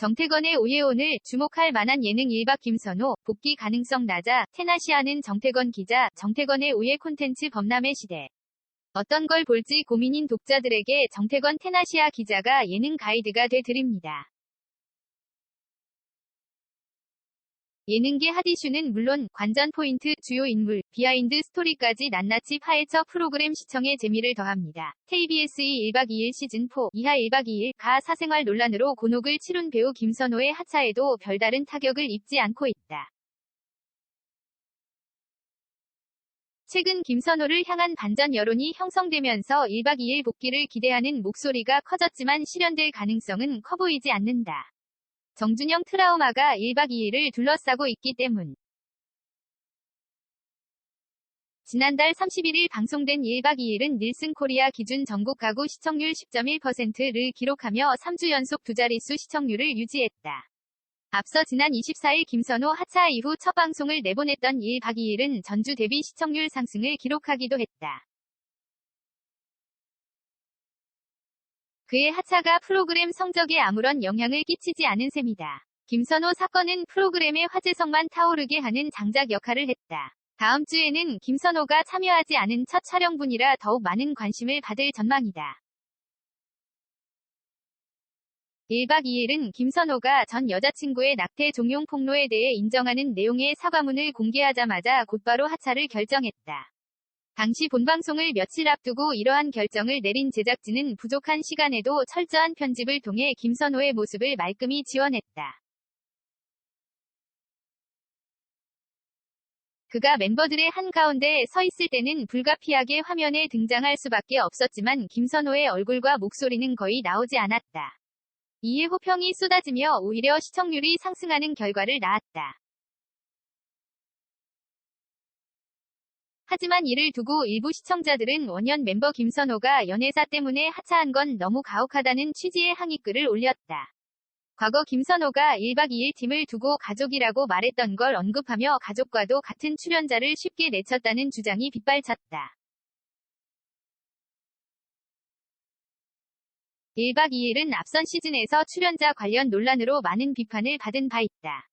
정태건의 오예. 오늘 주목할 만한 예능 1박 김선호, 복귀 가능성 낮아, 테나시아는 정태건 기자, 정태건의 오예 콘텐츠 범람의 시대. 어떤 걸 볼지 고민인 독자들에게 정태건 테나시아 기자가 예능 가이드가 돼 드립니다. 예능계 핫이슈는 물론 관전 포인트, 주요 인물, 비하인드 스토리까지 낱낱이 파헤쳐 프로그램 시청에 재미를 더합니다. KBS2 1박 2일 시즌4 이하 1박 2일 가 사생활 논란으로 곤혹을 치룬 배우 김선호의 하차에도 별다른 타격을 입지 않고 있다. 최근 김선호를 향한 반전 여론이 형성되면서 1박 2일 복귀를 기대하는 목소리가 커졌지만 실현될 가능성은 커 보이지 않는다. 정준영 트라우마가 1박 2일을 둘러싸고 있기 때문. 지난달 31일 방송된 1박 2일은 닐슨 코리아 기준 전국 가구 시청률 10.1%를 기록하며 3주 연속 두 자릿수 시청률을 유지했다. 앞서 지난 24일 김선호 하차 이후 첫 방송을 내보냈던 1박 2일은 전주 대비 시청률 상승을 기록하기도 했다. 그의 하차가 프로그램 성적에 아무런 영향을 끼치지 않은 셈이다. 김선호 사건은 프로그램의 화제성만 타오르게 하는 장작 역할을 했다. 다음 주에는 김선호가 참여하지 않은 첫 촬영분이라 더욱 많은 관심을 받을 전망이다. 1박 2일은 김선호가 전 여자친구의 낙태 종용 폭로에 대해 인정하는 내용의 사과문을 공개하자마자 곧바로 하차를 결정했다. 당시 본방송을 며칠 앞두고 이러한 결정을 내린 제작진은 부족한 시간에도 철저한 편집을 통해 김선호의 모습을 말끔히 지워냈다. 그가 멤버들의 한가운데 서 있을 때는 불가피하게 화면에 등장할 수밖에 없었지만 김선호의 얼굴과 목소리는 거의 나오지 않았다. 이에 호평이 쏟아지며 오히려 시청률이 상승하는 결과를 낳았다. 하지만 이를 두고 일부 시청자들은 원년 멤버 김선호가 연애사 때문에 하차한 건 너무 가혹하다는 취지의 항의글을 올렸다. 과거 김선호가 1박 2일 팀을 두고 가족이라고 말했던 걸 언급하며 가족과도 같은 출연자를 쉽게 내쳤다는 주장이 빗발쳤다. 1박 2일은 앞선 시즌에서 출연자 관련 논란으로 많은 비판을 받은 바 있다.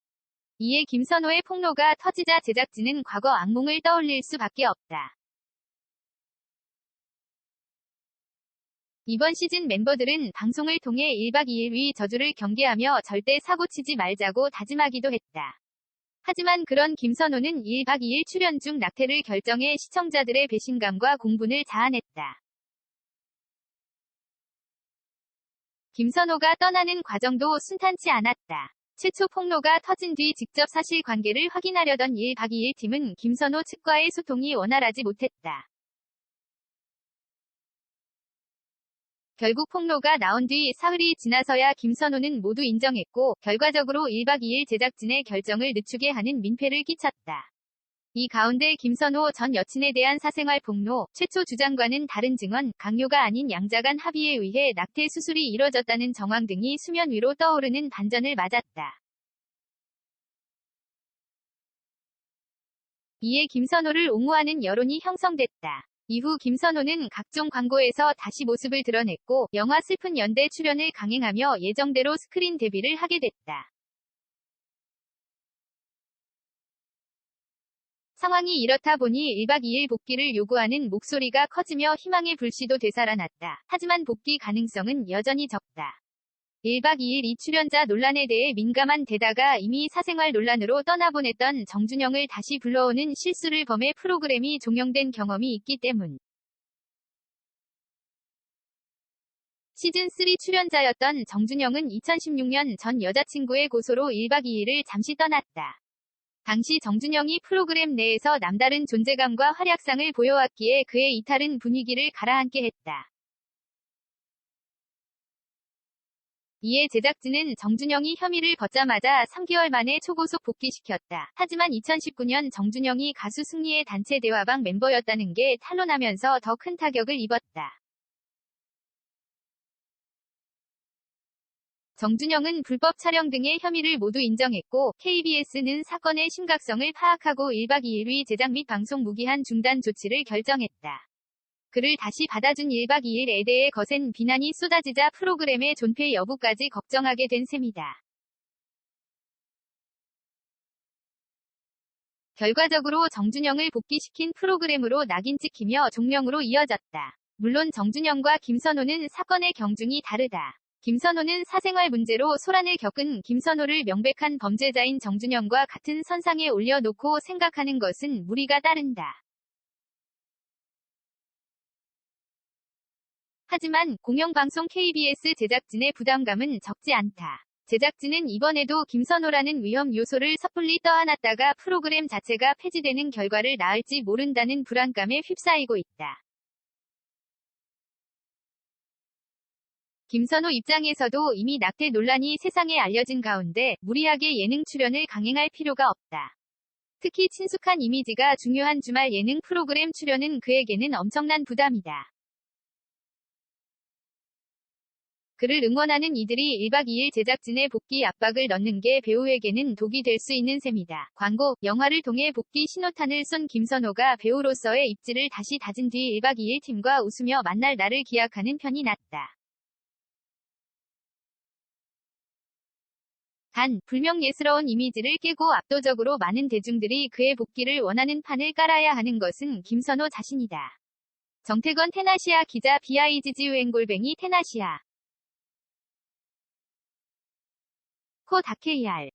이에 김선호의 폭로가 터지자 제작진은 과거 악몽을 떠올릴 수밖에 없다. 이번 시즌 멤버들은 방송을 통해 1박 2일 위 저주를 경계하며 절대 사고치지 말자고 다짐하기도 했다. 하지만 그런 김선호는 1박 2일 출연 중 낙태를 결정해 시청자들의 배신감과 공분을 자아냈다. 김선호가 떠나는 과정도 순탄치 않았다. 최초 폭로가 터진 뒤 직접 사실관계를 확인하려던 1박 2일 팀은 김선호 측과의 소통이 원활하지 못했다. 결국 폭로가 나온 뒤 사흘이 지나서야 김선호는 모두 인정했고 결과적으로 1박 2일 제작진의 결정을 늦추게 하는 민폐를 끼쳤다. 이 가운데 김선호 전 여친에 대한 사생활 폭로, 최초 주장과는 다른 증언, 강요가 아닌 양자간 합의에 의해 낙태 수술이 이뤄졌다는 정황 등이 수면 위로 떠오르는 반전을 맞았다. 이에 김선호를 옹호하는 여론이 형성됐다. 이후 김선호는 각종 광고에서 다시 모습을 드러냈고 영화 슬픈 연대 출연을 강행하며 예정대로 스크린 데뷔를 하게 됐다. 상황이 이렇다 보니 1박 2일 복귀를 요구하는 목소리가 커지며 희망의 불씨도 되살아났다. 하지만 복귀 가능성은 여전히 적다. 1박 2일 이 출연자 논란에 대해 민감한 데다가 이미 사생활 논란으로 떠나보냈던 정준영을 다시 불러오는 실수를 범해 프로그램이 종영된 경험이 있기 때문. 시즌3 출연자였던 정준영은 2016년 전 여자친구의 고소로 1박 2일을 잠시 떠났다. 당시 정준영이 프로그램 내에서 남다른 존재감과 활약상을 보여왔기에 그의 이탈은 분위기를 가라앉게 했다. 이에 제작진은 정준영이 혐의를 벗자마자 3개월 만에 초고속 복귀시켰다. 하지만 2019년 정준영이 가수 승리의 단체 대화방 멤버였다는 게 탄로나면서 더 큰 타격을 입었다. 정준영은 불법 촬영 등의 혐의를 모두 인정했고 KBS는 사건의 심각성을 파악하고 1박 2일 위 제작 및 방송 무기한 중단 조치를 결정했다. 그를 다시 받아준 1박 2일에 대해 거센 비난이 쏟아지자 프로그램의 존폐 여부까지 걱정하게 된 셈이다. 결과적으로 정준영을 복귀시킨 프로그램으로 낙인 찍히며 종명으로 이어졌다. 물론 정준영과 김선호는 사건의 경중이 다르다. 김선호는 사생활 문제로 소란을 겪은 김선호를 명백한 범죄자인 정준영과 같은 선상에 올려놓고 생각하는 것은 무리가 따른다. 하지만 공영방송 KBS 제작진의 부담감은 적지 않다. 제작진은 이번에도 김선호라는 위험 요소를 섣불리 떠안았다가 프로그램 자체가 폐지되는 결과를 낳을지 모른다는 불안감에 휩싸이고 있다. 김선호 입장에서도 이미 낙태 논란이 세상에 알려진 가운데 무리하게 예능 출연을 강행할 필요가 없다. 특히 친숙한 이미지가 중요한 주말 예능 프로그램 출연은 그에게는 엄청난 부담이다. 그를 응원하는 이들이 1박 2일 제작진의 복귀 압박을 넣는 게 배우에게는 독이 될 수 있는 셈이다. 광고, 영화를 통해 복귀 신호탄을 쏜 김선호가 배우로서의 입지를 다시 다진 뒤 1박 2일 팀과 웃으며 만날 날을 기약하는 편이 낫다. 단, 불명예스러운 이미지를 깨고 압도적으로 많은 대중들이 그의 복귀를 원하는 판을 깔아야 하는 것은 김선호 자신이다. 정태건 테나시아 기자 BIGGUN골뱅이 테나시아 코 다케이알